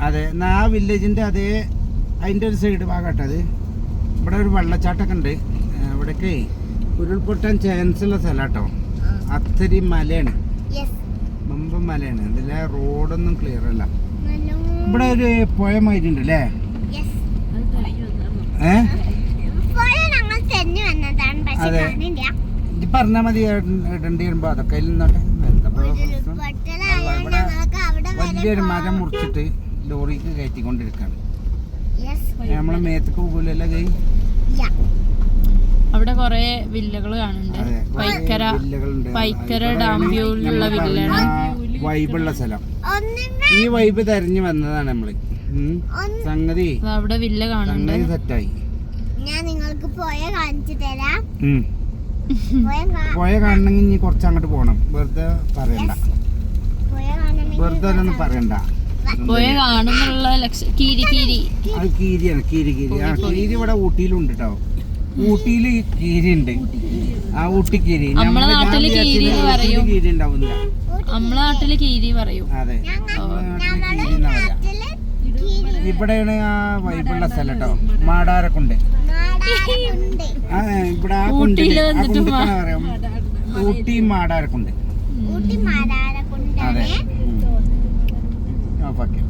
അതെ ആ വില്ലേജിന്റെ അതേ അതിന്റെ ഒരു സൈഡ് ഭാഗട്ടത്. ഇവിടെ ഒരു വെള്ളച്ചാട്ടൊക്കെ ഉണ്ട്. ഇവിടേക്ക് ഉരുൾപൊട്ടാൻ ചാൻസ് ഉള്ള സ്ഥലം കേട്ടോ. അത്രയും മലയാണ്, മുമ്പ് മലയാണ്. ഇതിലെ റോഡൊന്നും ക്ലിയർ അല്ല. ഇവിടെ ഒരു പുഴ മാതിരി ഉണ്ട് അല്ലേ? അതെ, ഇത് പറഞ്ഞാൽ മതി. ഇടേണ്ടി വരുമ്പോ അതൊക്കെ നിന്നോട്ടെ. വലിയൊരു മരം മുറിച്ചിട്ട് ലോറിക്ക് കയറ്റിക്കൊണ്ടിരിക്കാണ്. നമ്മളെ മേത്തേക്ക് പോകൂലല്ലോ കൈ. അവിടെ കൊറേ വില്ലകൾ കാണുന്നുണ്ട്. പൈക്കര ഡാം വ്യൂലുള്ള വില്ലാണ്. വൈബുള്ള സ്ഥലം. ഈ വൈബ് തെരഞ്ഞു വന്നതാണ് നമ്മള്. സംഗതി അവിടെ വില്ല കാണുന്നുണ്ട്. സെറ്റായി. ഞാൻ നിങ്ങൾക്ക് പുഴ കാണിച്ചു തരാം. പുഴ കാണണമെങ്കിൽ ഇനി കുറച്ച് അങ്ങോട്ട് പോണം. വെറുതെ പറയണ്ട, വെറുതെ ഒന്നും പറയണ്ട. പുഴ കാണുന്നുള്ള കീരി അത് കീരിയാണ്. കീരി ഇവിടെ ഊട്ടിയിലുണ്ട് കേട്ടോ. ഊട്ടിയില് കീരി ഉണ്ട്. ആ ഊട്ടി കീരി നമ്മളെ നാട്ടില് കീരി പറയും. കീരി ഉണ്ടാവുന്നില്ല. നമ്മളെ നാട്ടില് കീരി പറയും. അതെ, ഇവിടെയാണ് ആ വൈബുള്ള സ്ഥലം കേട്ടോ. മാടാരക്കുണ്ട്. ഇവിടെ ആ കുണ്ടില് പറയാം, ഊട്ടി മാടാരക്കുണ്ട്. ഊട്ടി മാടാരക്കുണ്ട്. അതെ, ഓക്കെ.